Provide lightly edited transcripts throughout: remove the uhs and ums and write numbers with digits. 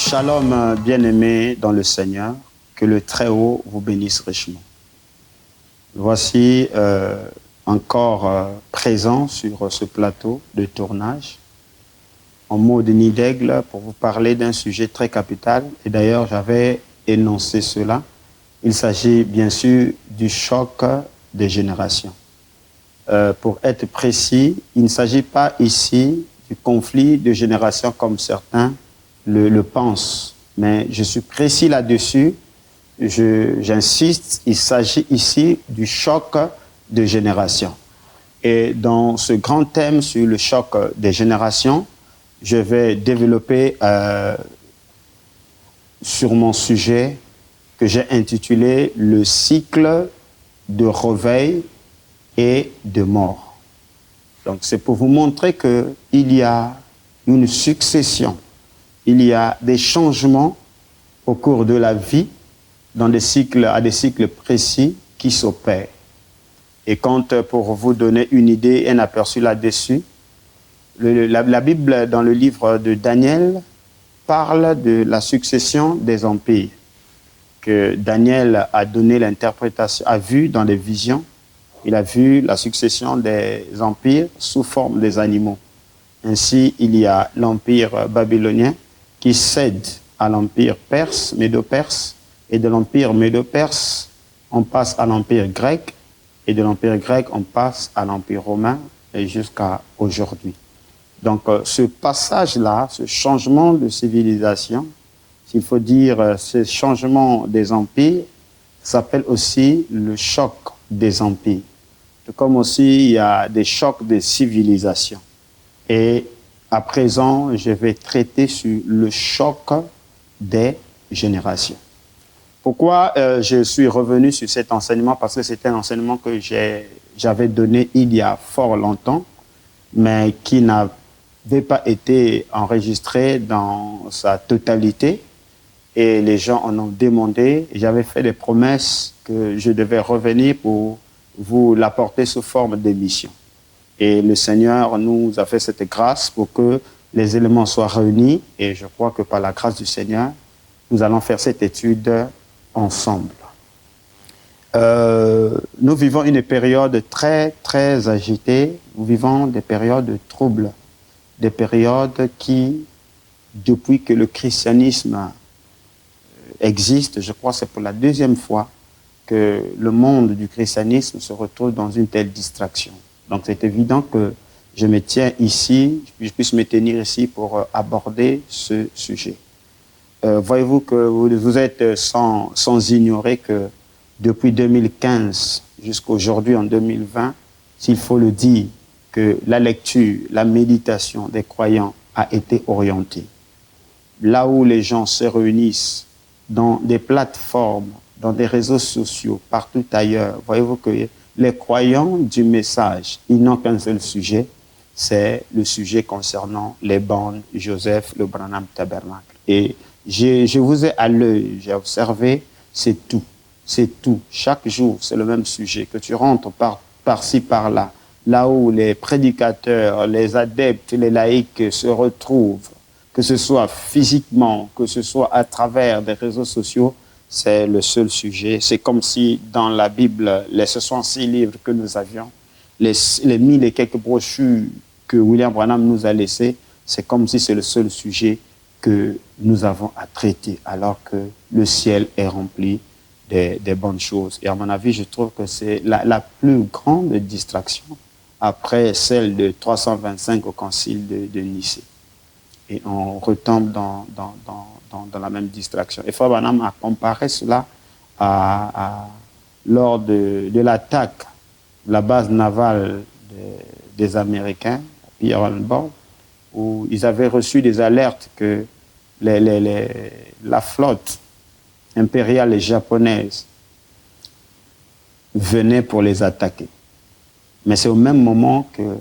Shalom, bien-aimés dans le Seigneur, que le Très-Haut vous bénisse richement. Voici encore présent sur ce plateau de tournage, en mode nid d'aigle, pour vous parler d'un sujet très capital. Et d'ailleurs, j'avais énoncé cela. Il s'agit bien sûr du choc des générations. Pour être précis, il ne s'agit pas ici du conflit de générations comme certains le pensent, mais je suis précis là-dessus. J'insiste, il s'agit ici du choc de générations. Et dans ce grand thème sur le choc des générations, je vais développer sur mon sujet que j'ai intitulé « Le cycle de réveil et de mort ». Donc c'est pour vous montrer qu'il y a une succession, il y a des changements au cours de la vie à des cycles précis qui s'opèrent. Et quand, pour vous donner une idée, un aperçu là-dessus, la Bible, dans le livre de Daniel, parle de la succession des empires, que Daniel a donné l'interprétation, a vu dans les visions. Il a vu la succession des empires sous forme des animaux. Ainsi, il y a l'empire babylonien qui cède à l'empire perse, médo-perse, et de l'empire médo-perse, on passe à l'empire grec, et de l'empire grec, on passe à l'empire romain, et jusqu'à aujourd'hui. Donc, ce passage-là, ce changement de civilisation, s'il faut dire ce changement des empires, s'appelle aussi le choc des empires. Comme aussi, il y a des chocs de civilisation. Et à présent, je vais traiter sur le choc des générations. Pourquoi je suis revenu sur cet enseignement? Parce que c'est un enseignement que j'avais donné il y a fort longtemps, mais qui n'avait pas été enregistré dans sa totalité. Et les gens en ont demandé. J'avais fait des promesses que je devais revenir pour vous l'apporter sous forme d'émission. Et le Seigneur nous a fait cette grâce pour que les éléments soient réunis. Et je crois que par la grâce du Seigneur, nous allons faire cette étude ensemble. Nous vivons une période très, très agitée. Nous vivons des périodes de troubles. Des périodes qui, depuis que le christianisme existe, je crois que c'est pour la deuxième fois que le monde du christianisme se retrouve dans une telle distraction. Donc c'est évident que je me tiens ici, je puisse me tenir ici pour aborder ce sujet. Voyez-vous que vous êtes sans ignorer que depuis 2015 jusqu'à aujourd'hui en 2020, s'il faut le dire, que la lecture, la méditation des croyants a été orientée. Là où les gens se réunissent dans des plateformes, dans des réseaux sociaux, partout ailleurs, voyez-vous que les croyants du message, ils n'ont qu'un seul sujet, c'est le sujet concernant les bandes Joseph, le Branham Tabernacle. Et je vous ai à l'œil, j'ai observé, c'est tout. C'est tout. Chaque jour, c'est le même sujet. Que tu rentres par-ci, par-là, là où les prédicateurs, les adeptes, les laïcs se retrouvent, que ce soit physiquement, que ce soit à travers des réseaux sociaux, c'est le seul sujet. C'est comme si dans la Bible, les 66 livres que nous avions, les 1000 et quelques brochures que William Branham nous a laissées, c'est comme si c'est le seul sujet que nous avons à traiter, alors que le ciel est rempli des bonnes choses. Et à mon avis, je trouve que c'est la plus grande distraction après celle de 325 au concile de Nicée. Et on retombe dans la même distraction. Et Frère Branham a comparé cela lors de l'attaque de la base navale des Américains, à Pearl Harbor, où ils avaient reçu des alertes que la flotte impériale et japonaise venait pour les attaquer. Mais c'est au même moment que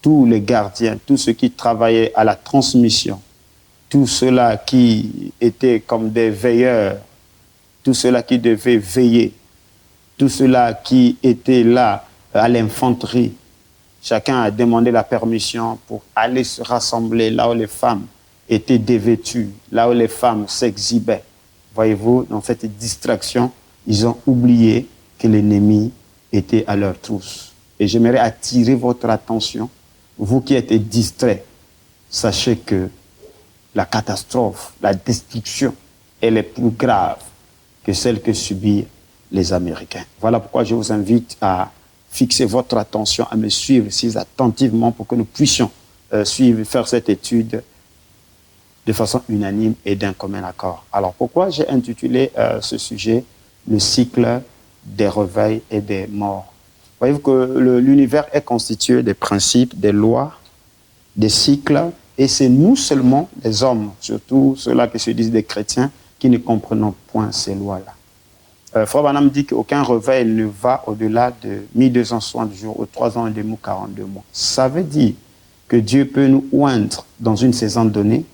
tous les gardiens, tous ceux qui travaillaient à la transmission, tous ceux-là qui étaient comme des veilleurs, tous ceux-là qui devaient veiller, tous ceux-là qui étaient là à l'infanterie, chacun a demandé la permission pour aller se rassembler là où les femmes étaient dévêtus, là où les femmes s'exhibaient. Voyez-vous, dans cette distraction, ils ont oublié que l'ennemi était à leur trousse. Et j'aimerais attirer votre attention, vous qui êtes distraits, sachez que la catastrophe, la destruction, elle est plus grave que celle que subissent les Américains. Voilà pourquoi je vous invite à fixer votre attention, à me suivre si attentivement pour que nous puissions faire cette étude de façon unanime et d'un commun accord. Alors pourquoi j'ai intitulé ce sujet « Le cycle des réveils et des morts ». Voyez-vous que l'univers est constitué des principes, des lois, des cycles, et c'est nous seulement, les hommes, surtout ceux-là qui se disent des chrétiens, qui ne comprenons point ces lois-là. Frère Branham dit qu'aucun réveil ne va au-delà de 1260 jours ou 3 ans et demi ou 42 mois. Ça veut dire que Dieu peut nous oindre dans une saison donnée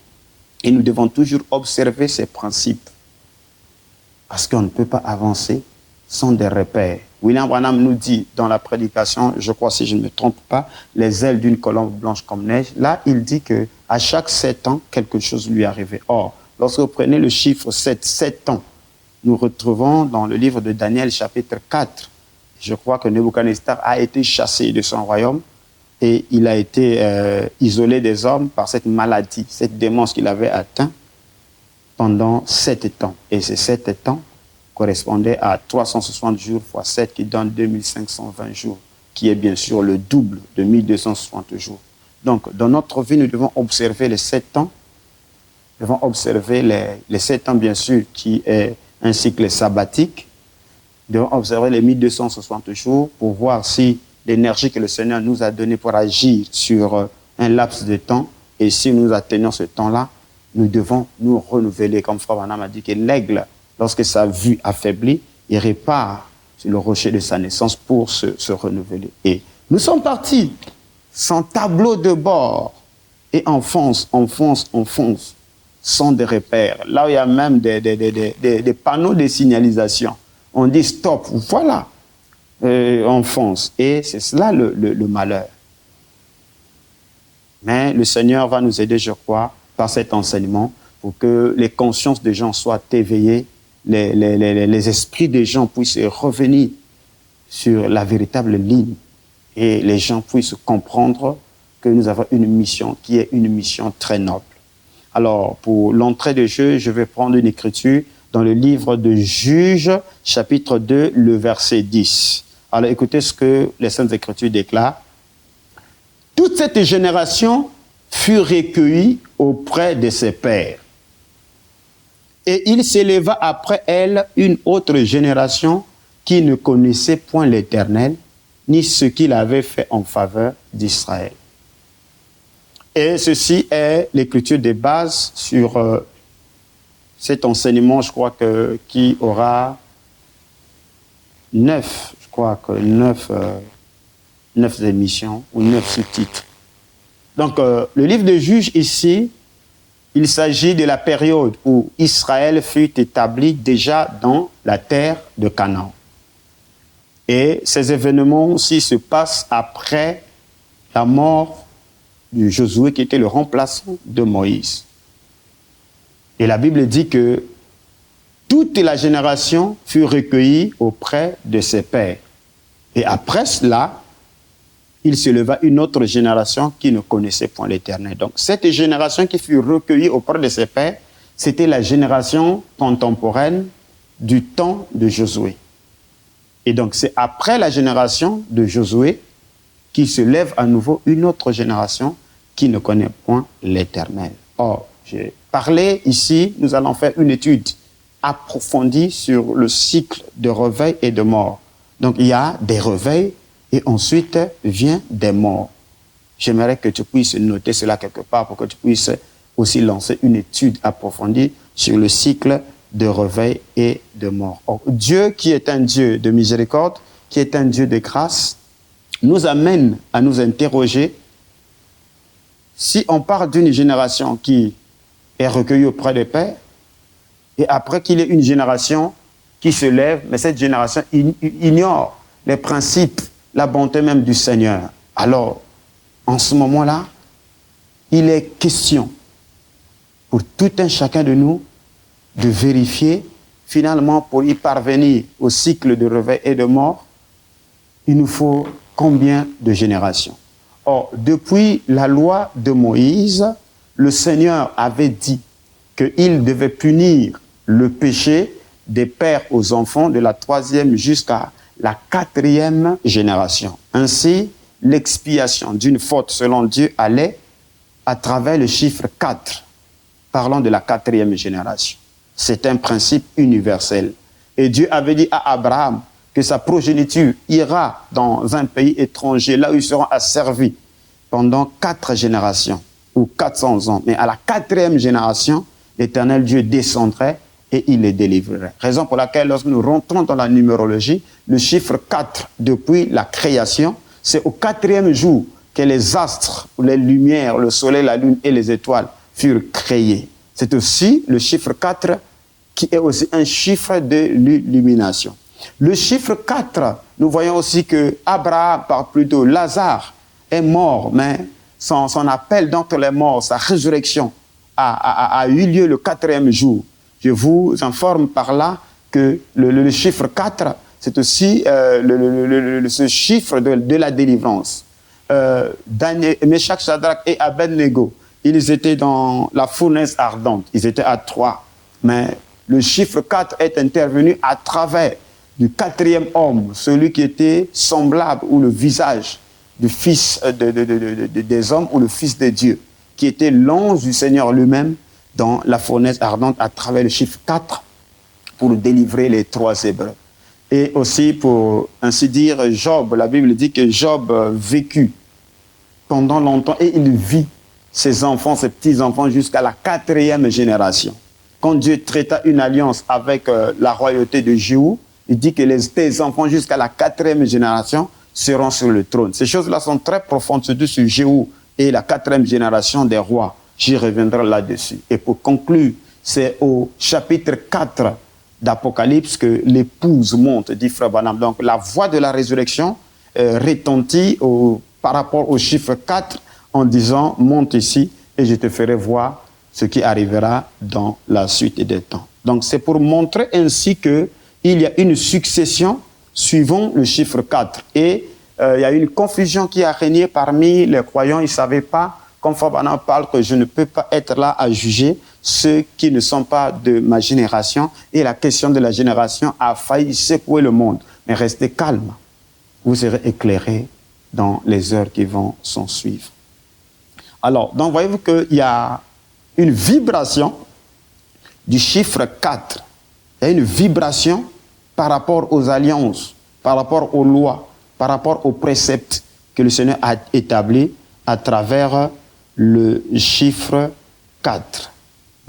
et nous devons toujours observer ces principes parce qu'on ne peut pas avancer sans des repères. William Branham nous dit dans la prédication, je crois si je ne me trompe pas, les ailes d'une colombe blanche comme neige. Là, il dit qu'à chaque 7 ans, quelque chose lui arrivait. Or, lorsque vous prenez le chiffre 7 ans, nous retrouvons dans le livre de Daniel, chapitre 4. Je crois que Nebuchadnezzar a été chassé de son royaume et il a été isolé des hommes par cette maladie, cette démence qu'il avait atteint pendant 7 ans. Et ces 7 ans correspondaient à 360 jours fois 7 qui donne 2520 jours, qui est bien sûr le double de 1260 jours. Donc, dans notre vie, nous devons observer les 7 ans. Nous devons observer les 7 ans, bien sûr, qui est un cycle sabbatique. Nous devons observer les 1260 jours pour voir si l'énergie que le Seigneur nous a donnée pour agir sur un laps de temps, et si nous atteignons ce temps-là, nous devons nous renouveler. Comme Frère Branham a dit que l'aigle, lorsque sa vue affaiblit, il repart sur le rocher de sa naissance pour se renouveler. Et nous sommes partis sans tableau de bord et on fonce, sans des repères. Là où il y a même des panneaux de signalisation, on dit stop, voilà, on fonce. Et c'est cela le malheur. Mais le Seigneur va nous aider, je crois, par cet enseignement, pour que les consciences des gens soient éveillées, les esprits des gens puissent revenir sur la véritable ligne et les gens puissent comprendre que nous avons une mission qui est une mission très noble. Alors, pour l'entrée de jeu, je vais prendre une écriture dans le livre de Juges, chapitre 2, le verset 10. Alors, écoutez ce que les Saintes Écritures déclarent. « Toute cette génération fut recueillie auprès de ses pères. Et il s'éleva après elle une autre génération qui ne connaissait point l'Éternel, ni ce qu'il avait fait en faveur d'Israël. » Et ceci est l'écriture de base sur cet enseignement, je crois qui aura 9 émissions ou 9 sous-titres. Donc, le livre de Juges ici, il s'agit de la période où Israël fut établi déjà dans la terre de Canaan. Et ces événements-ci se passent après la mort de Josué, qui était le remplaçant de Moïse. Et la Bible dit que toute la génération fut recueillie auprès de ses pères. Et après cela, il se leva une autre génération qui ne connaissait point l'Éternel. Donc, cette génération qui fut recueillie auprès de ses pères, c'était la génération contemporaine du temps de Josué. Et donc, c'est après la génération de Josué qu'il se lève à nouveau une autre génération qui ne connaît point l'Éternel. Or, j'ai parlé ici, nous allons faire une étude approfondie sur le cycle de réveil et de mort. Donc, il y a des réveils et ensuite vient des morts. J'aimerais que tu puisses noter cela quelque part pour que tu puisses aussi lancer une étude approfondie sur le cycle de réveil et de mort. Or, Dieu, qui est un Dieu de miséricorde, qui est un Dieu de grâce, nous amène à nous interroger si on parle d'une génération qui est recueillie auprès des pères, et après qu'il y ait une génération qui se lève, mais cette génération ignore les principes, la bonté même du Seigneur. Alors, en ce moment-là, il est question pour tout un chacun de nous de vérifier, finalement, pour y parvenir au cycle de réveil et de mort, il nous faut combien de générations? Or, depuis la loi de Moïse, le Seigneur avait dit qu'il devait punir le péché des pères aux enfants de la 3e jusqu'à la 4e génération. Ainsi, l'expiation d'une faute selon Dieu allait à travers le chiffre 4, parlant de la 4e génération. C'est un principe universel. Et Dieu avait dit à Abraham que sa progéniture ira dans un pays étranger, là où ils seront asservis pendant 4 générations ou 400 ans. Mais à la 4e génération, l'Éternel Dieu descendrait et il les délivrerait. Raison pour laquelle, lorsque nous rentrons dans la numérologie, le chiffre 4, depuis la création, c'est au 4e jour que les astres, les lumières, le soleil, la lune et les étoiles furent créés. C'est aussi le chiffre 4 qui est aussi un chiffre de l'illumination. Le chiffre 4, nous voyons aussi que Abraham, plutôt Lazare, est mort, mais son appel d'entre les morts, sa résurrection a eu lieu le 4e jour. Je vous informe par là que le chiffre 4, c'est aussi ce chiffre de la délivrance. Meshach, Shadrach et Abednego, ils étaient dans la fournaise ardente, ils étaient à 3. Mais le chiffre 4 est intervenu à travers du 4e homme, celui qui était semblable ou le visage du Fils des hommes ou le Fils de Dieu, qui était l'ange du Seigneur lui-même dans la fournaise ardente à travers le chiffre 4 pour délivrer les 3 Hébreux. Et aussi pour ainsi dire Job, la Bible dit que Job vécut pendant longtemps et il vit ses enfants, ses petits-enfants jusqu'à la 4e génération. Quand Dieu traita une alliance avec la royauté de Jéhu, il dit que tes enfants jusqu'à la 4e génération seront sur le trône. Ces choses-là sont très profondes, surtout sur Jéhu et la 4e génération des rois. J'y reviendrai là-dessus. Et pour conclure, c'est au chapitre 4 d'Apocalypse que l'épouse monte, dit Frère Branham. Donc la voix de la résurrection retentit par rapport au chiffre 4 en disant « Monte ici et je te ferai voir ce qui arrivera dans la suite des temps ». Donc c'est pour montrer ainsi qu'il y a une succession suivant le chiffre 4. Et il y a une confusion qui a régné parmi les croyants. Ils ne savaient pas, comme Frère Branham parle, que je ne peux pas être là à juger ceux qui ne sont pas de ma génération. Et la question de la génération a failli secouer le monde. Mais restez calme. Vous serez éclairés dans les heures qui vont s'en suivre. Alors, donc voyez-vous qu'il y a une vibration du chiffre 4. Il y a une vibration par rapport aux alliances, par rapport aux lois, par rapport aux préceptes que le Seigneur a établis à travers le chiffre 4.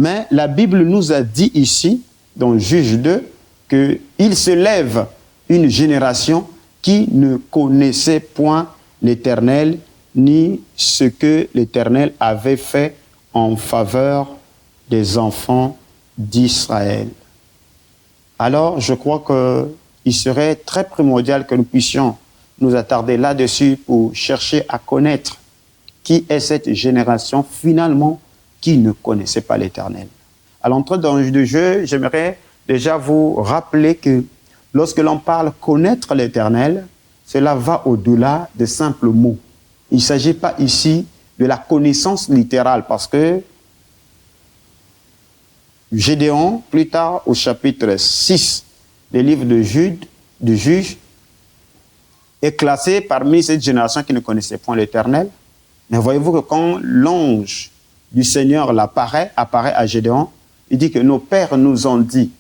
Mais la Bible nous a dit ici, dans Juge 2, qu'il se lève une génération qui ne connaissait point l'Éternel, ni ce que l'Éternel avait fait en faveur des enfants d'Israël. Alors, je crois qu'il serait très primordial que nous puissions nous attarder là-dessus pour chercher à connaître qui est cette génération finalement qui ne connaissait pas l'Éternel. À l'entrée dans le jeu, j'aimerais déjà vous rappeler que lorsque l'on parle connaître l'Éternel, cela va au-delà de simples mots. Il ne s'agit pas ici de la connaissance littérale parce que Gédéon, plus tard au chapitre 6 des livres de Juges, est classé parmi cette génération qui ne connaissait point l'Éternel. Mais voyez-vous que quand l'ange du Seigneur apparaît à Gédéon, il dit que nos pères nous ont dit,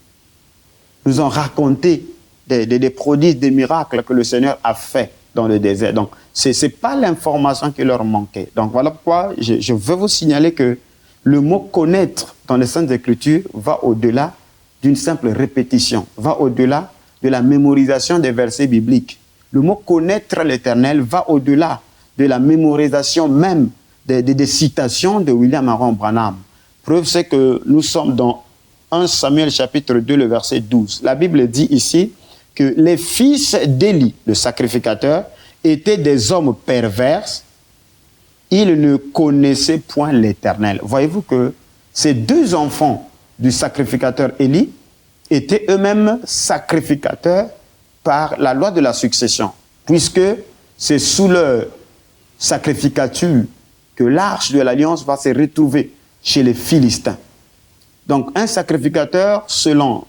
nous ont raconté des prodiges, des miracles que le Seigneur a fait dans le désert. Donc, ce n'est pas l'information qui leur manquait. Donc, voilà pourquoi je veux vous signaler que le mot « connaître » dans les Saintes Écritures va au-delà d'une simple répétition, va au-delà de la mémorisation des versets bibliques. Le mot « connaître l'Éternel » va au-delà de la mémorisation même des citations de William Aaron Branham. Preuve, c'est que nous sommes dans 1 Samuel chapitre 2, le verset 12. La Bible dit ici que les fils d'Élie, le sacrificateur, étaient des hommes pervers. Ils ne connaissaient point l'Éternel. Voyez-vous que ces deux enfants du sacrificateur Élie étaient eux-mêmes sacrificateurs par la loi de la succession, puisque c'est sous leur sacrificature que l'arche de l'alliance va se retrouver chez les Philistins. Donc un sacrificateur,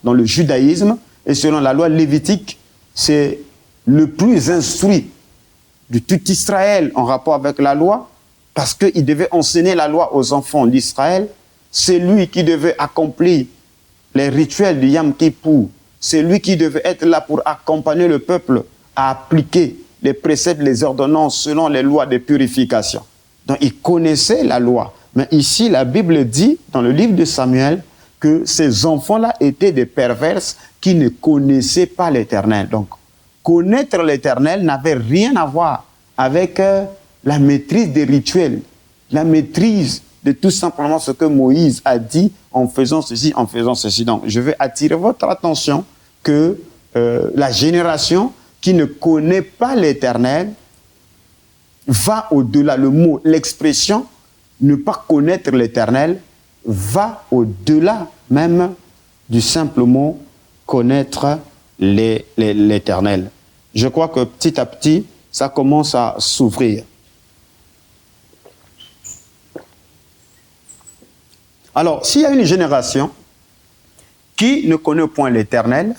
dans le judaïsme et selon la loi lévitique, c'est le plus instruit de tout Israël en rapport avec la loi, parce qu'il devait enseigner la loi aux enfants d'Israël. C'est lui qui devait accomplir les rituels du Yom Kippour. C'est lui qui devait être là pour accompagner le peuple à appliquer les préceptes, les ordonnances selon les lois de purification. Donc il connaissait la loi. Mais ici, la Bible dit, dans le livre de Samuel, que ces enfants-là étaient des perverses qui ne connaissaient pas l'Éternel. Donc, connaître l'Éternel n'avait rien à voir avec la maîtrise des rituels, la maîtrise de tout simplement ce que Moïse a dit en faisant ceci, en faisant ceci. Donc, je vais attirer votre attention que la génération qui ne connaît pas l'Éternel va au-delà. Le mot, l'expression, ne pas connaître l'Éternel, va au-delà même du simple mot connaître l'Éternel. Je crois que petit à petit, ça commence à s'ouvrir. Alors, s'il y a une génération qui ne connaît point l'Éternel,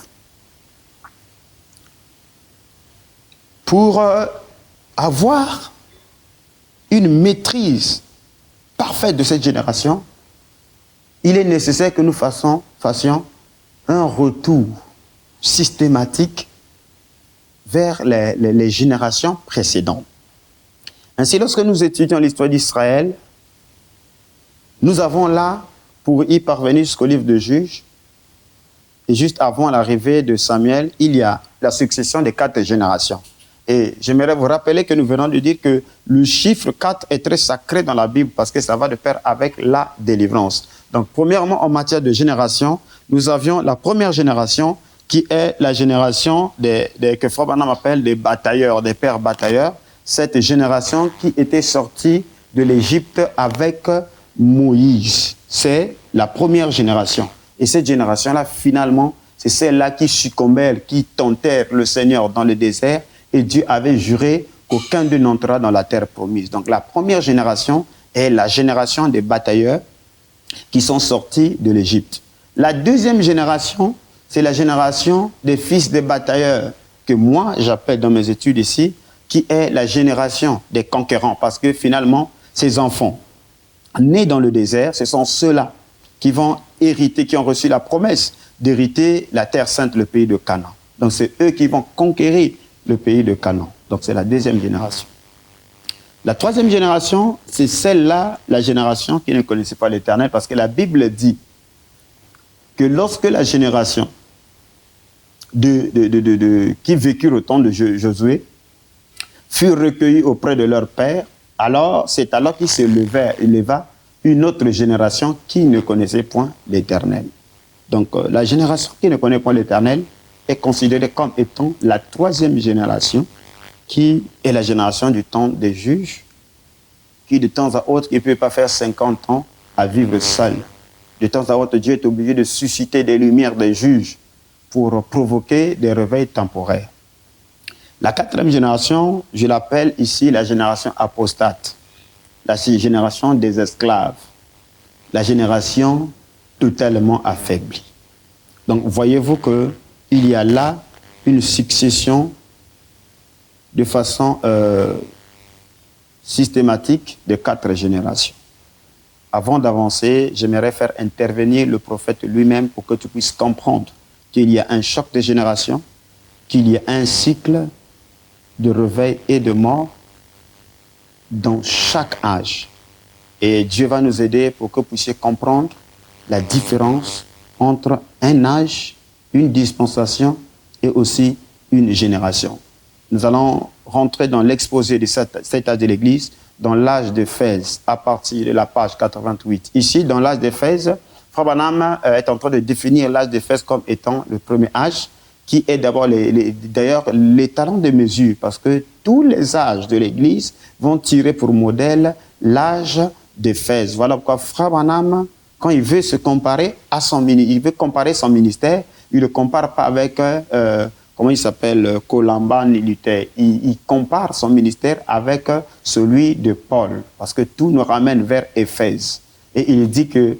pour avoir une maîtrise parfaite de cette génération, il est nécessaire que nous fassions un retour systématique vers les générations précédentes. Ainsi, lorsque nous étudions l'histoire d'Israël, nous avons là, pour y parvenir jusqu'au livre de Juges, et juste avant l'arrivée de Samuel, il y a la succession des 4 générations. Et j'aimerais vous rappeler que nous venons de dire que le chiffre 4 est très sacré dans la Bible parce que ça va de pair avec la délivrance. Donc, premièrement, en matière de génération, nous avions la première génération qui est la génération que Frère Branham appelle des batailleurs, des pères batailleurs. Cette génération qui était sortie de l'Égypte avec Moïse. C'est la première génération. Et cette génération-là, finalement, c'est celle-là qui succombèrent, qui tentèrent le Seigneur dans le désert. Et Dieu avait juré qu'aucun d'eux n'entrera dans la terre promise. Donc la première génération est la génération des batailleurs qui sont sortis de l'Égypte. La deuxième génération, c'est la génération des fils des batailleurs, que moi j'appelle dans mes études ici, qui est la génération des conquérants. Parce que finalement, ces enfants nés dans le désert, ce sont ceux-là qui vont hériter, qui ont reçu la promesse d'hériter la terre sainte, le pays de Canaan. Donc c'est eux qui vont conquérir le pays de Canaan. Donc c'est la deuxième génération. La troisième génération, c'est celle-là, la génération qui ne connaissait pas l'Éternel, parce que la Bible dit que lorsque la génération qui vécurent au temps de Josué furent recueillis auprès de leur père, alors c'est alors qu'il se leva une autre génération qui ne connaissait point l'Éternel. Donc la génération qui ne connaît point l'Éternel est considérée comme étant la troisième génération, qui est la génération du temps des juges, qui de temps à autre, il ne peut pas faire 50 ans à vivre seul. De temps à autre, Dieu est obligé de susciter des lumières des juges pour provoquer des réveils temporaires. La quatrième génération, je l'appelle ici la génération apostate, la génération des esclaves, la génération totalement affaiblie. Donc, voyez-vous qu'il y a là une succession de façon systématique de 4 générations. Avant d'avancer, j'aimerais faire intervenir le prophète lui-même pour que tu puisses comprendre qu'il y a un choc de génération, qu'il y a un cycle de réveil et de mort dans chaque âge. Et Dieu va nous aider pour que vous puissiez comprendre la différence entre un âge, une dispensation et aussi une génération. Nous allons rentrer dans l'exposé de cet âge de l'Église, dans l'âge d'Éphèse, à partir de la page 88. Ici, dans l'âge d'Éphèse, Frère Branham est en train de définir l'âge d'Éphèse comme étant le premier âge, qui est d'abord d'ailleurs les talents de mesure, parce que tous les âges de l'Église vont tirer pour modèle l'âge d'Éphèse. Voilà pourquoi Frère Branham, quand il veut se comparer à son ministère, il veut comparer son ministère, il ne le compare pas avec, comment il s'appelle, Colamba ni Luther. Il compare son ministère avec celui de Paul, parce que tout nous ramène vers Éphèse. Et il dit que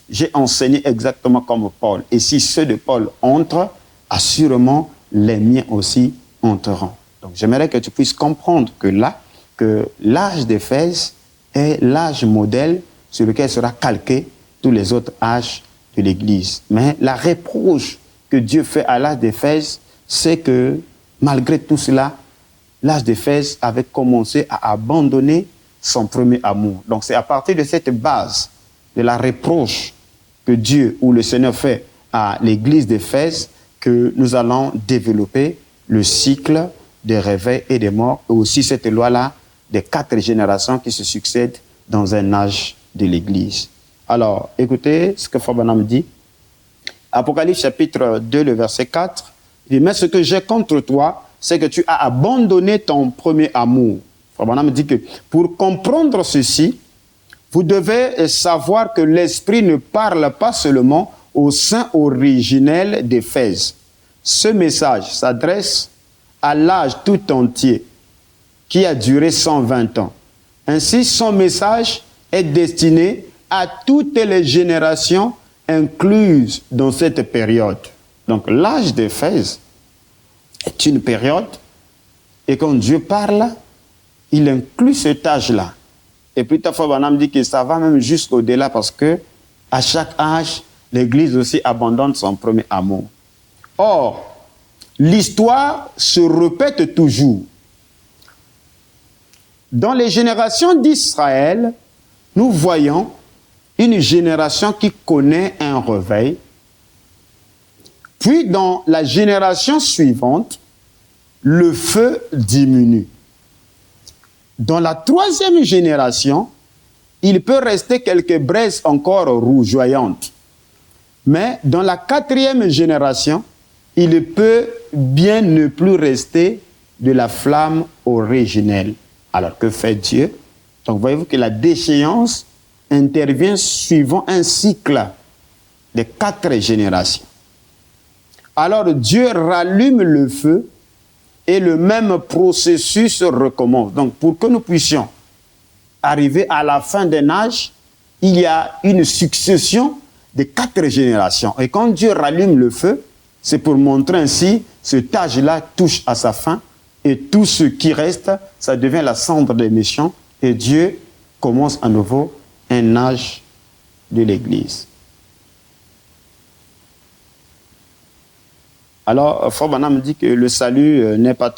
j'ai enseigné exactement comme Paul. Et si ceux de Paul entrent, assurément, les miens aussi entreront. Donc j'aimerais que tu puisses comprendre que là, que l'âge d'Éphèse est l'âge modèle sur lequel sera calqué tous les autres âges de l'Église. Mais la reproche que Dieu fait à l'âge d'Éphèse, c'est que malgré tout cela, l'âge d'Éphèse avait commencé à abandonner son premier amour. Donc c'est à partir de cette base de la reproche que Dieu ou le Seigneur fait à l'Église d'Éphèse que nous allons développer le cycle des réveils et des morts, et aussi cette loi-là des 4 générations qui se succèdent dans un âge de l'Église. Alors, écoutez ce que Frère Branham dit. Apocalypse chapitre 2, le verset 4. Il dit, mais ce que j'ai contre toi, c'est que tu as abandonné ton premier amour. Frère Branham dit que pour comprendre ceci, vous devez savoir que l'Esprit ne parle pas seulement au sein originel d'Éphèse. Ce message s'adresse à l'âge tout entier qui a duré 120 ans. Ainsi, son message est destiné à toutes les générations incluses dans cette période. Donc, l'âge d'Éphèse est une période, et quand Dieu parle, il inclut cet âge-là. Et plus tard, Frère Branham dit que ça va même jusqu'au-delà, parce que à chaque âge, l'Église aussi abandonne son premier amour. Or, l'histoire se répète toujours. Dans les générations d'Israël, nous voyons une génération qui connaît un réveil. Puis, dans la génération suivante, le feu diminue. Dans la 3e génération, il peut rester quelques braises encore rougeoyantes. Mais dans la 4e génération, il peut bien ne plus rester de la flamme originelle. Alors que fait Dieu? Donc voyez-vous que la déchéance intervient suivant un cycle de 4 générations. Alors Dieu rallume le feu et le même processus recommence. Donc pour que nous puissions arriver à la fin d'un âge, il y a une succession de 4 générations. Et quand Dieu rallume le feu, c'est pour montrer ainsi cet âge-là touche à sa fin et tout ce qui reste, ça devient la cendre des méchants et Dieu commence à nouveau un âge de l'Église. Alors, Frère Branham dit que le salut n'est pas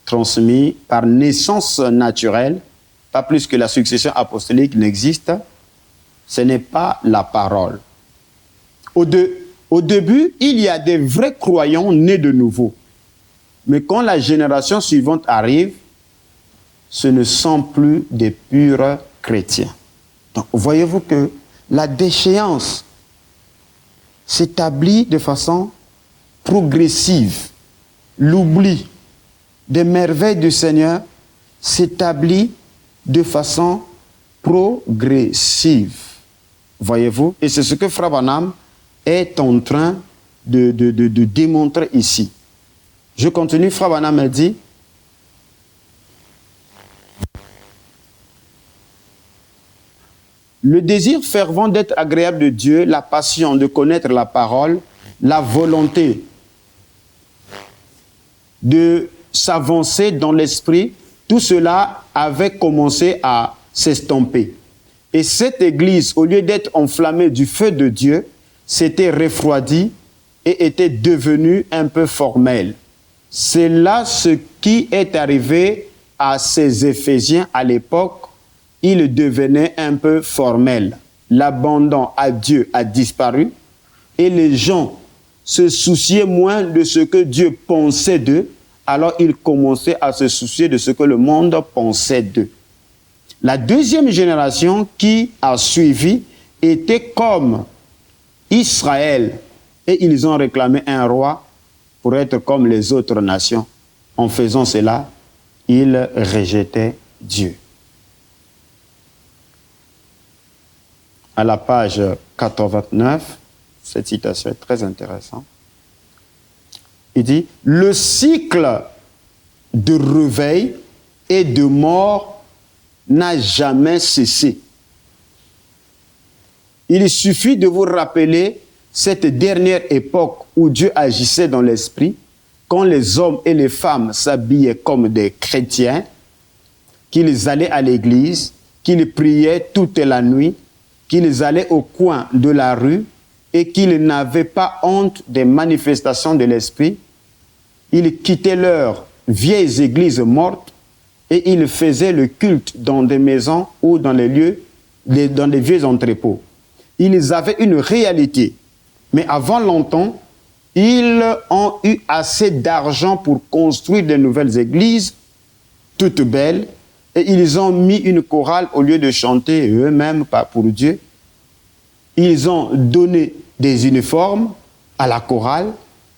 transmis par naissance naturelle, pas plus que la succession apostolique n'existe. Ce n'est pas la parole. Au début, il y a des vrais croyants nés de nouveau. Mais quand la génération suivante arrive, ce ne sont plus des purs chrétiens. Donc, voyez-vous que la déchéance s'établit de façon progressive. L'oubli des merveilles du Seigneur s'établit de façon progressive. Voyez-vous? Et c'est ce que Frère Branham est en train de démontrer ici. Je continue, Frère Branham me dit, le désir fervent d'être agréable de Dieu, la passion de connaître la parole, la volonté de s'avancer dans l'esprit, tout cela avait commencé à s'estomper. Et cette église, au lieu d'être enflammée du feu de Dieu, s'était refroidie et était devenue un peu formelle. C'est là ce qui est arrivé à ces Éphésiens à l'époque. Ils devenaient un peu formels. L'abandon à Dieu a disparu et les gens se souciaient moins de ce que Dieu pensait d'eux, alors ils commençaient à se soucier de ce que le monde pensait d'eux. La 2e génération qui a suivi était comme Israël et ils ont réclamé un roi pour être comme les autres nations. En faisant cela, ils rejetaient Dieu. à la page 429, cette citation est très intéressante. Il dit, le cycle de réveil et de mort n'a jamais cessé. Il suffit de vous rappeler cette dernière époque où Dieu agissait dans l'esprit, quand les hommes et les femmes s'habillaient comme des chrétiens, qu'ils allaient à l'église, qu'ils priaient toute la nuit, qu'ils allaient au coin de la rue et qu'ils n'avaient pas honte des manifestations de l'esprit. Ils quittaient leurs vieilles églises mortes et ils faisaient le culte dans des maisons ou dans les lieux, dans des vieux entrepôts. Ils avaient une réalité, mais avant longtemps, ils ont eu assez d'argent pour construire de nouvelles églises, toutes belles, et ils ont mis une chorale au lieu de chanter eux-mêmes, pas pour Dieu. Ils ont donné des uniformes à la chorale,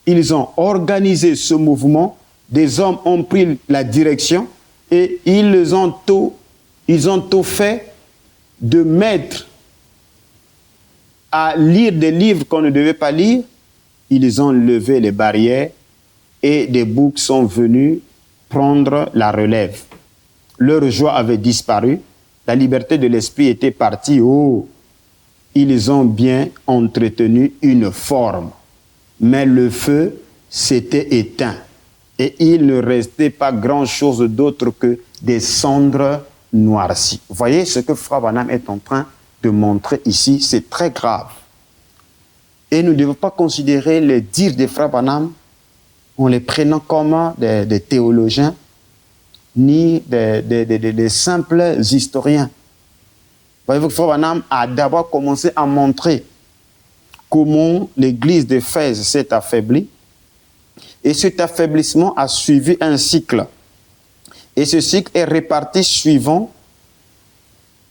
ils ont organisé ce mouvement, des hommes ont pris la direction et ils ont tout fait de mettre à lire des livres qu'on ne devait pas lire. Ils ont levé les barrières et des boucs sont venus prendre la relève. Leur joie avait disparu, la liberté de l'esprit était partie. Oh, ils ont bien entretenu une forme, mais le feu s'était éteint et il ne restait pas grand-chose d'autre que des cendres noircies. Vous voyez ce que Frère Branham est en train de montrer ici, c'est très grave. Et nous ne devons pas considérer les dires des Frères Branham en les prenant comme des théologiens, ni des simples historiens. Voyez-vous que Frère Branham a d'abord commencé à montrer comment l'église d'Éphèse s'est affaiblie. Et cet affaiblissement a suivi un cycle. Et ce cycle est réparti suivant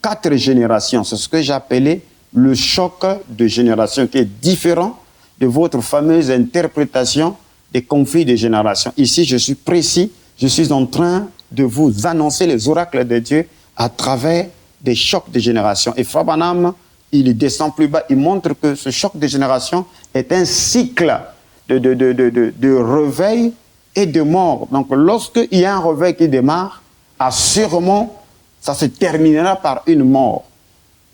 4 générations. C'est ce que j'appelais le choc de génération, qui est différent de votre fameuse interprétation des conflits de génération. Ici, je suis précis, je suis en train de vous annoncer les oracles de Dieu à travers des chocs de génération. Et Frère Branham, il descend plus bas, il montre que ce choc de génération est un cycle de réveil et de mort. Donc, lorsqu'il y a un réveil qui démarre, assurément, ça se terminera par une mort.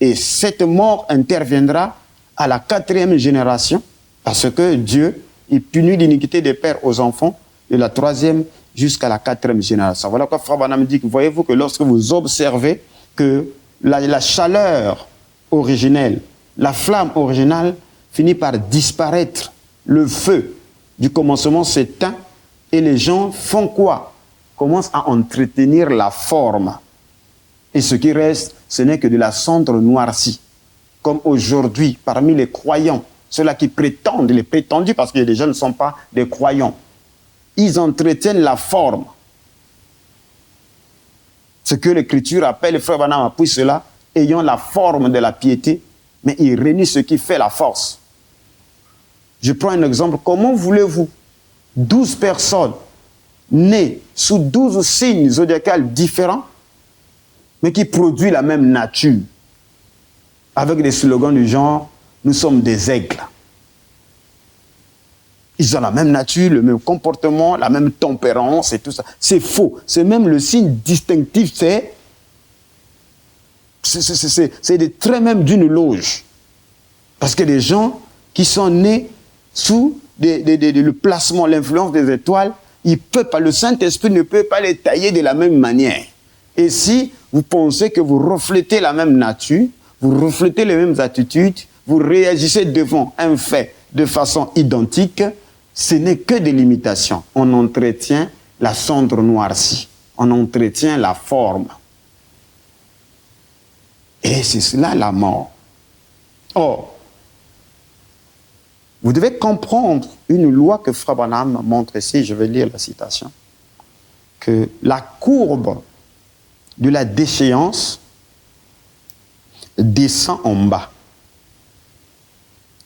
Et cette mort interviendra à la 4e génération, parce que Dieu, il punit l'iniquité des pères aux enfants, de la 3e jusqu'à la 4e génération. Voilà pourquoi Frère Branham dit que voyez-vous que lorsque vous observez que la chaleur originelle, la flamme originale finit par disparaître, le feu du commencement s'éteint et les gens font quoi? Commencent à entretenir la forme. Et ce qui reste, ce n'est que de la cendre noircie. Comme aujourd'hui, parmi les croyants, ceux-là qui prétendent, les prétendus, parce que les gens ne sont pas des croyants, ils entretiennent la forme. Ce que l'Écriture appelle, le frère Branham appuie cela, ayant la forme de la piété, mais il renie ce qui fait la force. Je prends un exemple. Comment voulez-vous 12 personnes nées sous 12 signes zodiacaux différents, mais qui produisent la même nature, avec des slogans du genre « Nous sommes des aigles ». Ils ont la même nature, le même comportement, la même tempérance et tout ça. C'est faux. C'est même le signe distinctif, c'est des traits même d'une loge. Parce que les gens qui sont nés sous le placement, l'influence des étoiles, ils peuvent pas, le Saint-Esprit ne peut pas les tailler de la même manière. Et si vous pensez que vous reflétez la même nature, vous reflétez les mêmes attitudes, vous réagissez devant un fait de façon identique, ce n'est que des limitations. On entretient la cendre noircie, on entretient la forme. Et c'est cela la mort. Or, vous devez comprendre une loi que Frère Branham montre ici, je vais lire la citation, que la courbe de la déchéance descend en bas.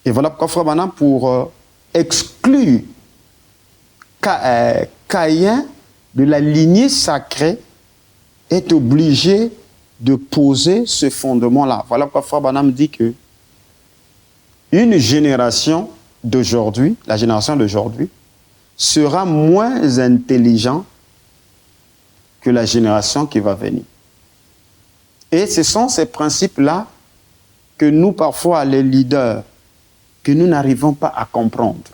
Et voilà pourquoi Frère Branham, pour exclure Caïn de la lignée sacrée, est obligé de poser ce fondement-là. Voilà pourquoi Frère Branham dit que une génération d'aujourd'hui, la génération d'aujourd'hui, sera moins intelligente que la génération qui va venir. Et ce sont ces principes-là que nous, parfois, les leaders, que nous n'arrivons pas à comprendre.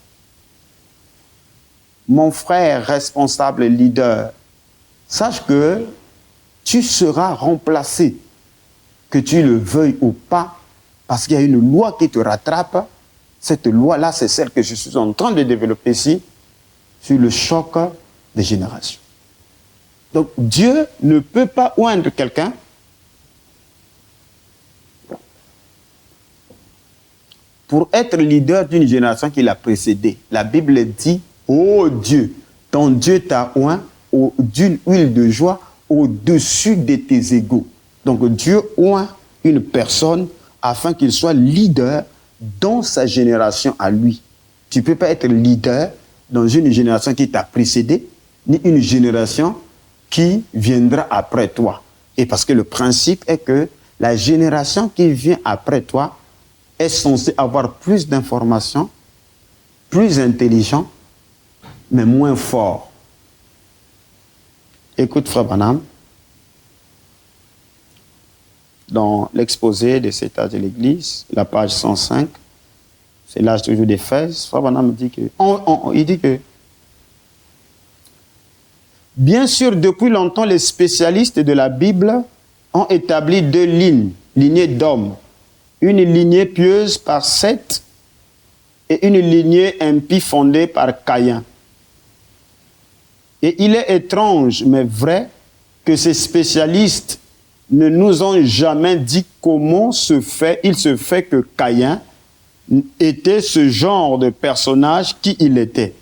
Mon frère responsable leader, sache que tu seras remplacé, que tu le veuilles ou pas, parce qu'il y a une loi qui te rattrape. Cette loi-là, c'est celle que je suis en train de développer ici, sur le choc des générations. Donc, Dieu ne peut pas oindre quelqu'un pour être leader d'une génération qui l'a précédée. La Bible dit, « Oh Dieu, ton Dieu t'a oint d'une huile de joie au-dessus de tes égaux. » Donc Dieu oint une personne afin qu'il soit leader dans sa génération à lui. Tu ne peux pas être leader dans une génération qui t'a précédé, ni une génération qui viendra après toi. Et parce que le principe est que la génération qui vient après toi est censée avoir plus d'informations, plus intelligent, mais moins fort. Écoute, Frère Branham, dans l'exposé de cet âge de l'Église, la page 105, c'est l'âge toujours d'Éphèse, Frère Branham dit que, il dit que, bien sûr, depuis longtemps, les spécialistes de la Bible ont établi deux lignées d'hommes. Une lignée pieuse par Seth et une lignée impie fondée par Caïn. Et il est étrange, mais vrai, que ces spécialistes ne nous ont jamais dit comment il se fait que Caïn était ce genre de personnage qui il était,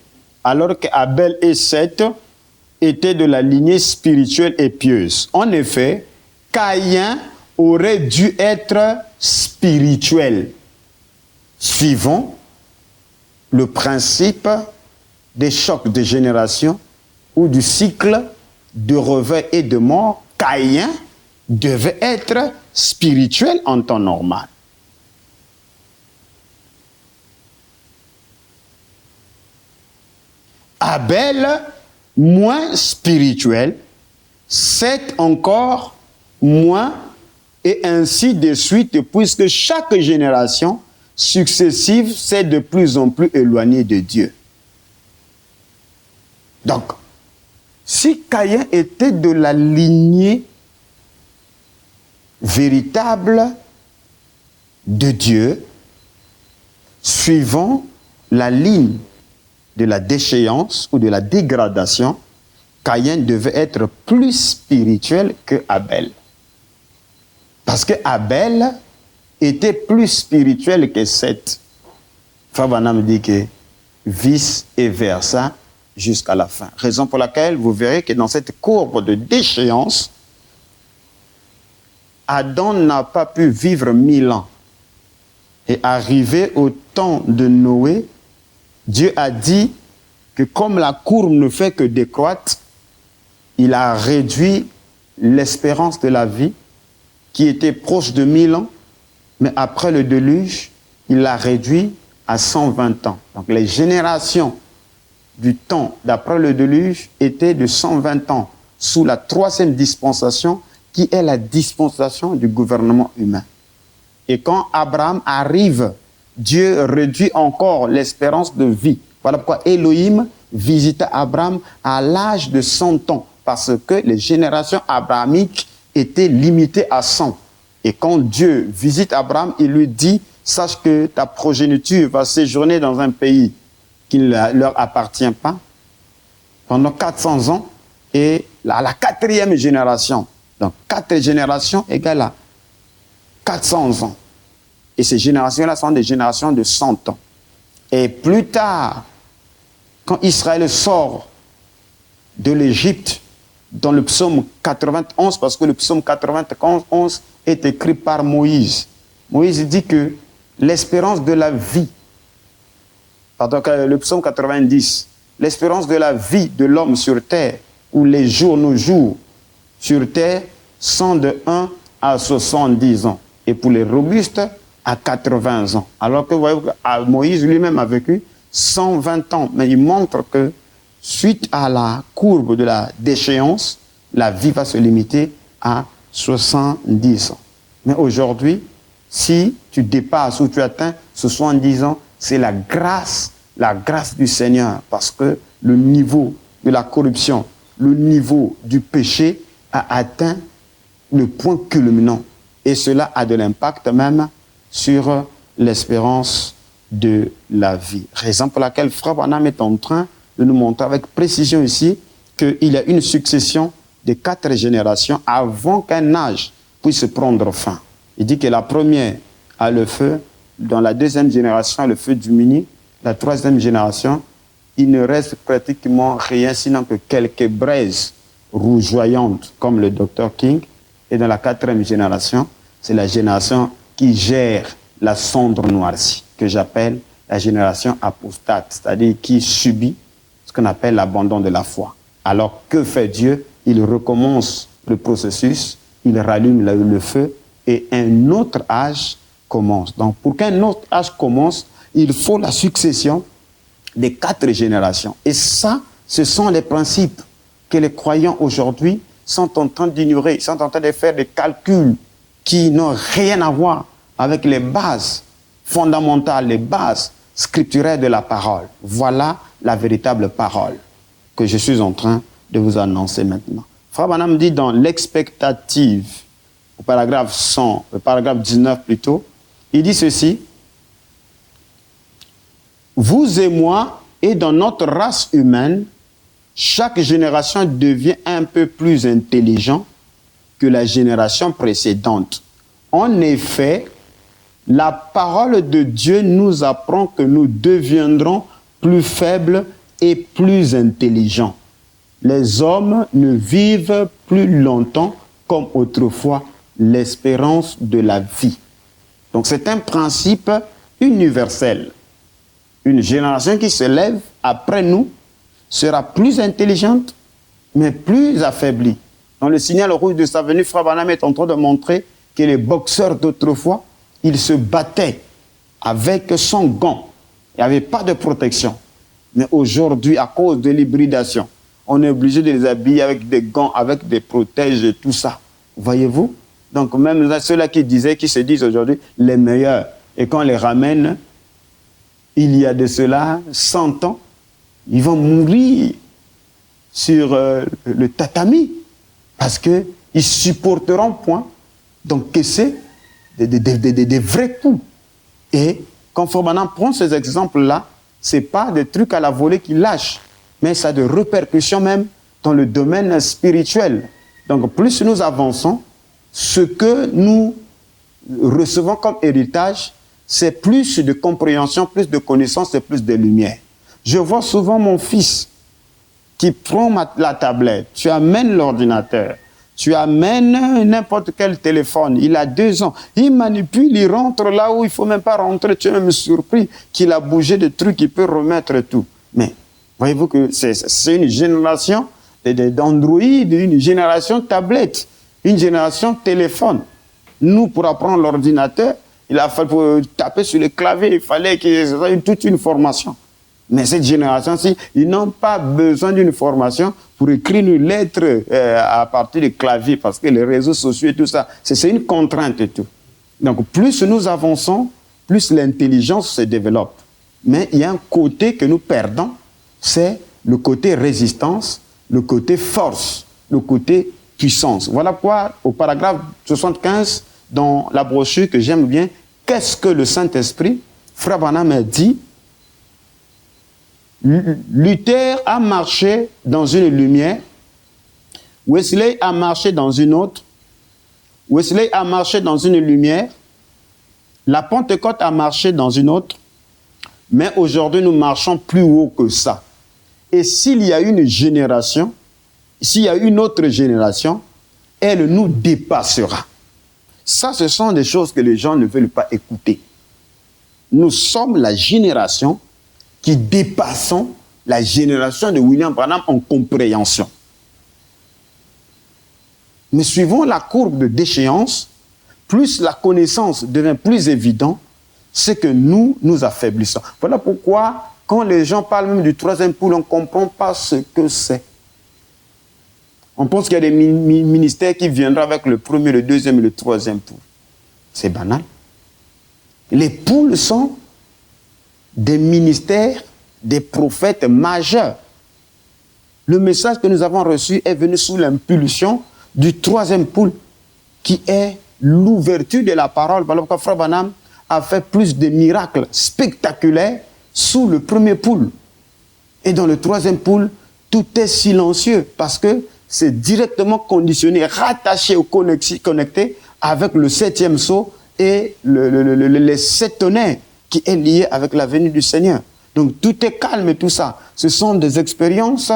alors qu'Abel et Seth étaient de la lignée spirituelle et pieuse. En effet, Caïn aurait dû être spirituel, suivant le principe des chocs de génération ou du cycle de réveil et de mort. Caïn devait être spirituel en temps normal. Abel, moins spirituel, Seth encore moins, et ainsi de suite, puisque chaque génération successive s'est de plus en plus éloignée de Dieu. Donc, si Caïn était de la lignée véritable de Dieu, suivant la ligne de la déchéance ou de la dégradation, Caïn devait être plus spirituel que Abel. Parce que Abel était plus spirituel que Seth. Frère Branham dit que vice et versa jusqu'à la fin. Raison pour laquelle vous verrez que dans cette courbe de déchéance, Adam n'a pas pu vivre 1000 ans. Et arrivé au temps de Noé, Dieu a dit que comme la courbe ne fait que décroître, il a réduit l'espérance de la vie qui était proche de 1000 ans, mais après le déluge, il l'a réduit à 120 ans. Donc les générations du temps d'après le déluge étaient de 120 ans, sous la troisième dispensation, qui est la dispensation du gouvernement humain. Et quand Abraham arrive, Dieu réduit encore l'espérance de vie. Voilà pourquoi Elohim visita Abraham à l'âge de 100 ans, parce que les générations abrahamiques étaient limitées à 100. Et quand Dieu visite Abraham, il lui dit, sache que ta progéniture va séjourner dans un pays qui ne leur appartient pas pendant 400 ans, et à la 4e génération, donc 4 générations égale à 400 ans. Et ces générations-là sont des générations de 100 ans. Et plus tard, quand Israël sort de l'Égypte, dans le psaume 91, parce que le psaume 91 est écrit par Moïse. Moïse dit que l'espérance de la vie, pardon, le psaume 90, l'espérance de la vie de l'homme sur terre, ou les jours, nos jours sur terre, sont de 1 à 70 ans. Et pour les robustes, à 80 ans. Alors que vous voyez, Moïse lui-même a vécu 120 ans. Mais il montre que suite à la courbe de la déchéance, la vie va se limiter à 70 ans. Mais aujourd'hui, si tu dépasses ou tu atteins 70 ans, c'est la grâce du Seigneur, parce que le niveau de la corruption, le niveau du péché a atteint le point culminant. Et cela a de l'impact même sur l'espérance de la vie. Raison pour laquelle Frère Branham est en train de nous montrer avec précision ici qu'il y a une succession de 4 générations avant qu'un âge puisse prendre fin. Il dit que la première a le feu, dans la deuxième génération, le feu diminue, la troisième génération, il ne reste pratiquement rien sinon que quelques braises rougeoyantes, comme le Dr King. Et dans la 4e génération, c'est la génération qui gère la cendre noircie, que j'appelle la génération apostate, c'est-à-dire qui subit ce qu'on appelle l'abandon de la foi. Alors que fait Dieu? Il recommence le processus, il rallume le feu et un autre âge commence. Donc pour qu'un autre âge commence, il faut la succession des 4 générations. Et ça, ce sont les principes que les croyants aujourd'hui sont en train d'ignorer. Ils sont en train de faire des calculs qui n'ont rien à voir avec les bases fondamentales, les bases scripturaires de la parole. Voilà la véritable parole que je suis en train de vous annoncer maintenant. Frère Branham dit dans l'expectative, au paragraphe 100, le paragraphe 19 plutôt, il dit ceci: vous et moi, et dans notre race humaine, chaque génération devient un peu plus intelligent que la génération précédente. En effet, la parole de Dieu nous apprend que nous deviendrons plus faibles et plus intelligents. Les hommes ne vivent plus longtemps comme autrefois, l'espérance de la vie. Donc c'est un principe universel. Une génération qui se lève après nous sera plus intelligente, mais plus affaiblie. Dans le signal rouge de sa venue, Frère Branham est en train de montrer que les boxeurs d'autrefois, ils se battaient avec son gant. Il n'y avait pas de protection. Mais aujourd'hui, à cause de l'hybridation, on est obligé de les habiller avec des gants, avec des protèges et tout ça. Voyez-vous? Donc même ceux-là qui se disent aujourd'hui les meilleurs, et quand on les ramène, il y a de cela 100 ans, ils vont mourir sur le tatami parce qu'ils ne supporteront point d'encaisser des vrais coups. Et quand Frère Branham prend ces exemples-là, ce n'est pas des trucs à la volée qu'il lâche, mais ça a des répercussions même dans le domaine spirituel. Donc plus nous avançons, ce que nous recevons comme héritage, c'est plus de compréhension, plus de connaissance et plus de lumière. Je vois souvent mon fils qui prend la tablette, tu amènes l'ordinateur, tu amènes n'importe quel téléphone, il a 2 ans, il manipule, il rentre là où il ne faut même pas rentrer, tu es même surpris qu'il a bougé de trucs, il peut remettre tout. Mais voyez-vous que c'est une génération d'Android, une génération tablette, une génération téléphone. Nous, pour apprendre l'ordinateur, il a fallu pour taper sur le clavier, il fallait qu'il y ait toute une formation. Mais cette génération-ci, ils n'ont pas besoin d'une formation pour écrire une lettre à partir du clavier, parce que les réseaux sociaux et tout ça, c'est une contrainte et tout. Donc, plus nous avançons, plus l'intelligence se développe. Mais il y a un côté que nous perdons, c'est le côté résistance, le côté force, le côté puissance. Voilà pourquoi, au paragraphe 75, dans la brochure que j'aime bien, qu'est-ce que le Saint-Esprit? Frère Branham a dit, Luther a marché dans une lumière, Wesley a marché dans une autre, Wesley a marché dans une lumière, la Pentecôte a marché dans une autre, mais aujourd'hui nous marchons plus haut que ça. Et s'il y a une génération, s'il y a une autre génération, elle nous dépassera. Ça, ce sont des choses que les gens ne veulent pas écouter. Nous sommes la génération qui dépassons la génération de William Branham en compréhension. Mais suivant la courbe de déchéance, plus la connaissance devient plus évidente, c'est que nous affaiblissons. Voilà pourquoi, quand les gens parlent même du troisième pôle, on ne comprend pas ce que c'est. On pense qu'il y a des ministères qui viendront avec le premier, le deuxième et le troisième pôle. C'est banal. Les pôles sont des ministères, des prophètes majeurs. Le message que nous avons reçu est venu sous l'impulsion du troisième pôle, qui est l'ouverture de la parole. Voilà pourquoi Frère Branham a fait plus de miracles spectaculaires sous le premier pôle. Et dans le troisième pôle, tout est silencieux parce que c'est directement conditionné, rattaché ou connecté avec le septième sceau et les sept tonnerres qui est lié avec la venue du Seigneur. Donc tout est calme et tout ça. Ce sont des expériences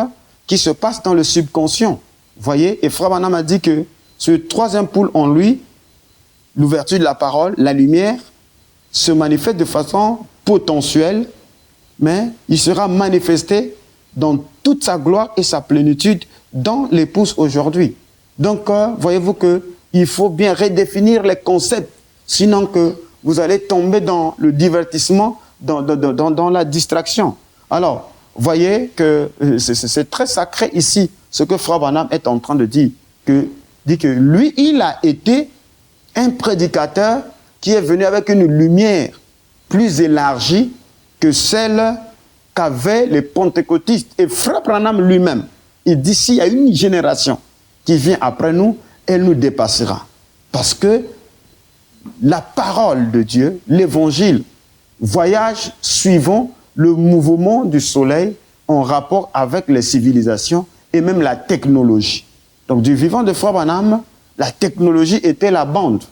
qui se passent dans le subconscient. Vous voyez, et Frère Branham a dit que ce troisième pôle en lui, l'ouverture de la parole, la lumière, se manifeste de façon potentielle, mais il sera manifesté dans toute sa gloire et sa plénitude dans l'épouse aujourd'hui. Donc, voyez-vous qu'il faut bien redéfinir les concepts, sinon que vous allez tomber dans le divertissement, dans la distraction. Alors, voyez que c'est très sacré ici, ce que Frère Branham est en train de dire. Dit que lui, il a été un prédicateur qui est venu avec une lumière plus élargie que celle qu'avaient les pentecôtistes. Et Frère Branham lui-même, il dit, s'il y a une génération qui vient après nous, elle nous dépassera. Parce que la parole de Dieu, l'évangile, voyage suivant le mouvement du soleil en rapport avec les civilisations et même la technologie. Donc du vivant de Frère Branham, la technologie était la bande.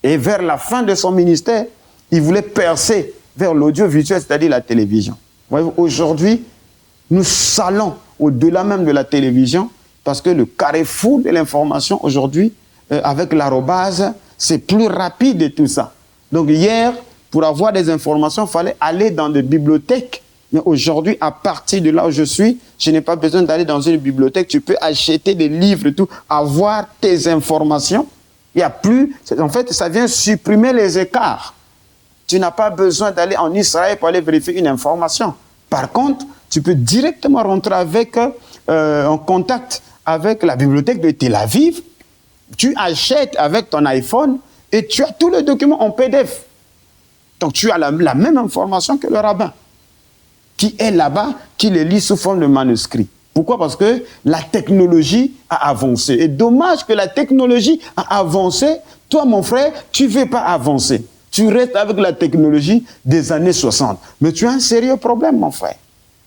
Et vers la fin de son ministère, il voulait percer vers l'audiovisuel, c'est-à-dire la télévision. Aujourd'hui, nous allons au-delà même de la télévision, parce que le carrefour de l'information aujourd'hui, avec l'arobase, c'est plus rapide et tout ça. Donc hier, pour avoir des informations, il fallait aller dans des bibliothèques. Mais aujourd'hui, à partir de là où je suis, je n'ai pas besoin d'aller dans une bibliothèque. Tu peux acheter des livres et tout, avoir tes informations. Il n'y a plus... En fait, ça vient supprimer les écarts. Tu n'as pas besoin d'aller en Israël pour aller vérifier une information. Par contre, tu peux directement rentrer en contact avec la bibliothèque de Tel Aviv. Tu achètes avec ton iPhone et tu as tous les documents en PDF. Donc tu as la même information que le rabbin qui est là-bas, qui les lit sous forme de manuscrit. Pourquoi? Parce que la technologie a avancé. Et dommage que la technologie a avancé. Toi, mon frère, tu ne veux pas avancer. Tu restes avec la technologie des années 60. Mais tu as un sérieux problème, mon frère.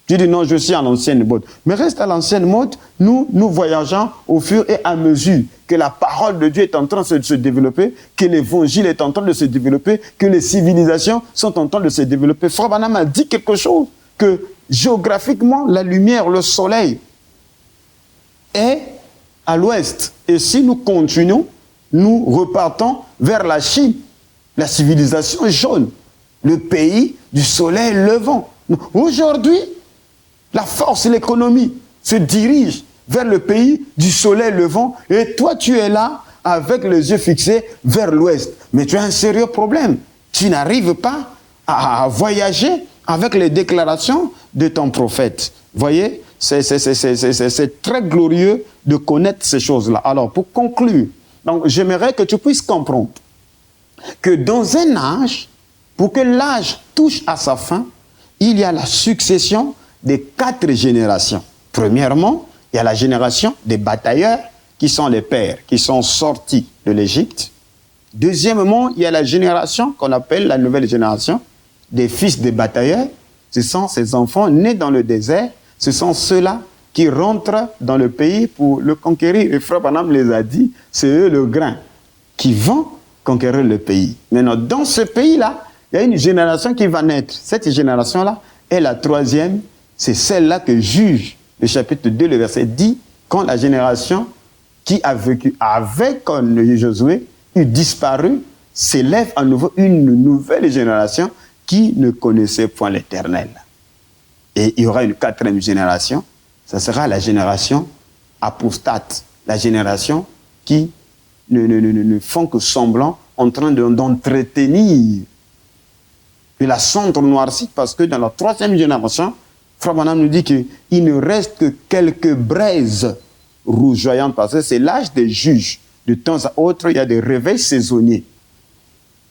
Tu dis non, je suis à l'ancienne mode. Mais reste à l'ancienne mode, nous voyageons au fur et à mesure que la parole de Dieu est en train de se développer, que l'évangile est en train de se développer, que les civilisations sont en train de se développer. Frère Branham a dit quelque chose, que géographiquement, la lumière, le soleil est à l'ouest. Et si nous continuons, nous repartons vers la Chine, la civilisation jaune, le pays du soleil levant. Aujourd'hui, la force et l'économie se dirigent vers le pays du soleil levant et toi, tu es là avec les yeux fixés vers l'ouest. Mais tu as un sérieux problème. Tu n'arrives pas à voyager avec les déclarations de ton prophète. Vous voyez, c'est très glorieux de connaître ces choses-là. Alors, pour conclure, donc, j'aimerais que tu puisses comprendre que dans un âge, pour que l'âge touche à sa fin, il y a la succession des 4 générations. Premièrement, il y a la génération des batailleurs, qui sont les pères, qui sont sortis de l'Égypte. Deuxièmement, il y a la génération qu'on appelle la nouvelle génération, des fils des batailleurs. Ce sont ces enfants nés dans le désert. Ce sont ceux-là qui rentrent dans le pays pour le conquérir. Et Frère Branham les a dit, c'est eux le grain qui vont conquérir le pays. Maintenant, dans ce pays-là, il y a une génération qui va naître. Cette génération-là est la 3e. C'est celle-là que juge le chapitre 2, le verset 10, quand la génération qui a vécu avec Josué eut disparu, s'élève à nouveau une nouvelle génération qui ne connaissait point l'Éternel. Et il y aura une 4e génération, ça sera la génération apostate, la génération qui ne font que semblant en train d'entretenir de la cendre noircie, parce que dans la troisième génération, Frère Branham nous dit qu'il ne reste que quelques braises rougeoyantes, parce que c'est l'âge des juges. De temps à autre, il y a des réveils saisonniers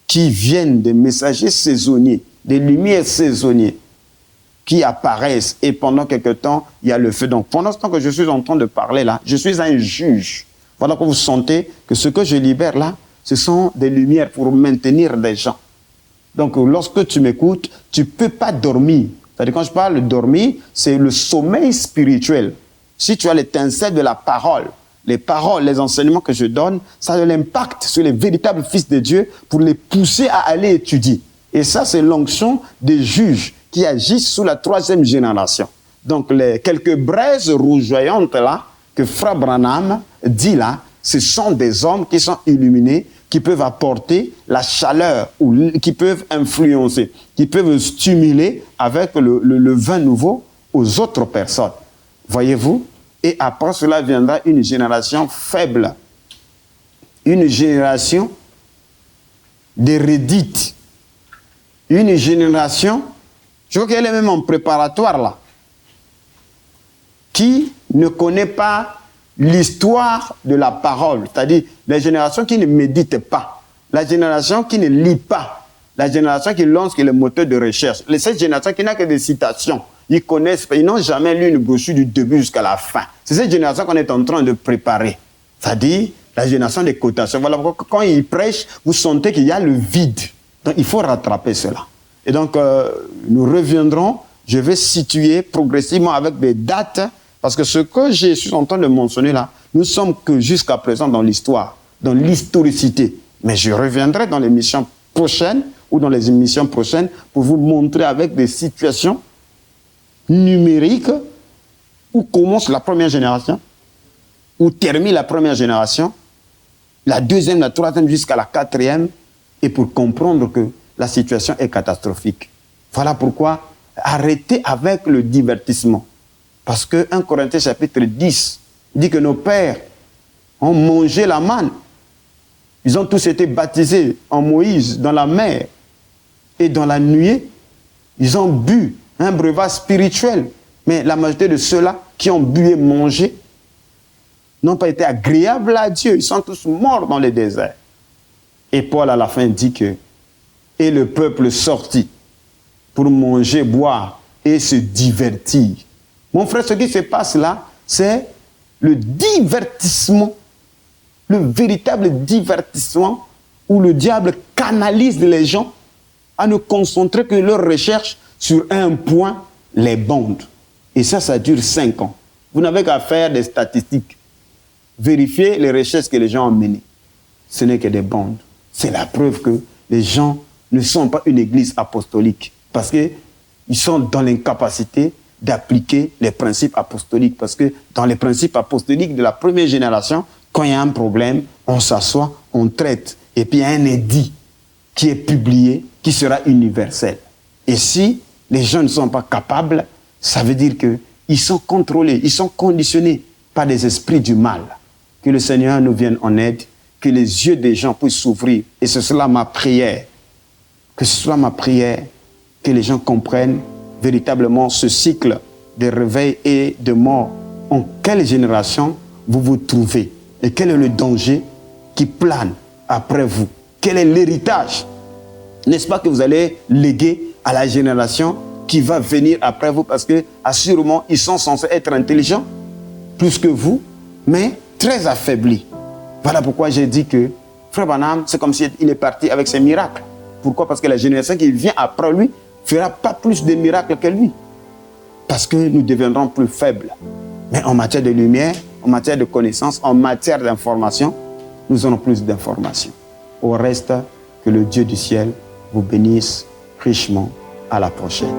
qui viennent, des messagers saisonniers, des lumières saisonnières qui apparaissent, et pendant quelque temps, il y a le feu. Donc, pendant ce temps que je suis en train de parler là, je suis un juge. Voilà que vous sentez que ce que je libère là, ce sont des lumières pour maintenir des gens. Donc, lorsque tu m'écoutes, tu ne peux pas dormir. C'est-à-dire, quand je parle de dormir, c'est le sommeil spirituel. Si tu as l'étincelle de la parole, les paroles, les enseignements que je donne, ça a de l'impact sur les véritables fils de Dieu pour les pousser à aller étudier. Et ça, c'est l'onction des juges qui agissent sous la troisième génération. Donc, les quelques braises rougeoyantes là, que Frère Branham dit là, ce sont des hommes qui sont illuminés, qui peuvent apporter la chaleur, ou qui peuvent influencer, qui peuvent stimuler avec le vin nouveau aux autres personnes. Voyez-vous? Et après cela viendra une génération faible, une génération d'érudits, une génération, je crois qu'elle est même en préparatoire là, qui ne connaît pas l'histoire de la parole, c'est-à-dire les générations qui ne méditent pas, la génération qui ne lit pas, la génération qui lance que les moteurs de recherche, cette génération qui n'a que des citations, ils connaissent, ils n'ont jamais lu une brochure du début jusqu'à la fin. C'est cette génération qu'on est en train de préparer, c'est-à-dire la génération des cotations. Voilà pourquoi quand ils prêchent, vous sentez qu'il y a le vide. Donc il faut rattraper cela. Et donc nous reviendrons, je vais situer progressivement avec des dates. Parce que ce que je suis en train de mentionner là, nous sommes que jusqu'à présent dans l'histoire, dans l'historicité. Mais je reviendrai dans l'émission prochaine ou dans les émissions prochaines pour vous montrer avec des situations numériques où commence la première génération, où termine la première génération, la deuxième, la troisième jusqu'à la quatrième, et pour comprendre que la situation est catastrophique. Voilà pourquoi arrêtez avec le divertissement. Parce que 1 Corinthiens chapitre 10 dit que nos pères ont mangé la manne. Ils ont tous été baptisés en Moïse, dans la mer et dans la nuée. Ils ont bu un breuvage spirituel. Mais la majorité de ceux-là qui ont bu et mangé n'ont pas été agréables à Dieu. Ils sont tous morts dans le désert. Et Paul à la fin dit que « Et le peuple sortit pour manger, boire et se divertir. » Mon frère, ce qui se passe là, c'est le divertissement, le véritable divertissement où le diable canalise les gens à ne concentrer que leur recherche sur un point, les bandes. Et ça dure 5 ans. Vous n'avez qu'à faire des statistiques. Vérifiez les recherches que les gens ont menées. Ce n'est que des bandes. C'est la preuve que les gens ne sont pas une église apostolique parce qu'ils sont dans l'incapacité d'appliquer les principes apostoliques. Parce que dans les principes apostoliques de la première génération, quand il y a un problème, on s'assoit, on traite. Et puis il y a un édit qui est publié, qui sera universel. Et si les gens ne sont pas capables, ça veut dire qu'ils sont contrôlés, ils sont conditionnés par des esprits du mal. Que le Seigneur nous vienne en aide, que les yeux des gens puissent s'ouvrir. Et ce sera ma prière. Que ce soit ma prière, que les gens comprennent véritablement ce cycle de réveil et de mort. En quelle génération vous vous trouvez? Et quel est le danger qui plane après vous? Quel est l'héritage? N'est-ce pas que vous allez léguer à la génération qui va venir après vous? Parce que, assurément, ils sont censés être intelligents, plus que vous, mais très affaiblis. Voilà pourquoi j'ai dit que Frère Branham, c'est comme s'il est parti avec ses miracles. Pourquoi? Parce que la génération qui vient après lui ne fera pas plus de miracles que lui. Parce que nous deviendrons plus faibles. Mais en matière de lumière, en matière de connaissance, en matière d'information, nous aurons plus d'informations. Au reste, que le Dieu du ciel vous bénisse richement. À la prochaine.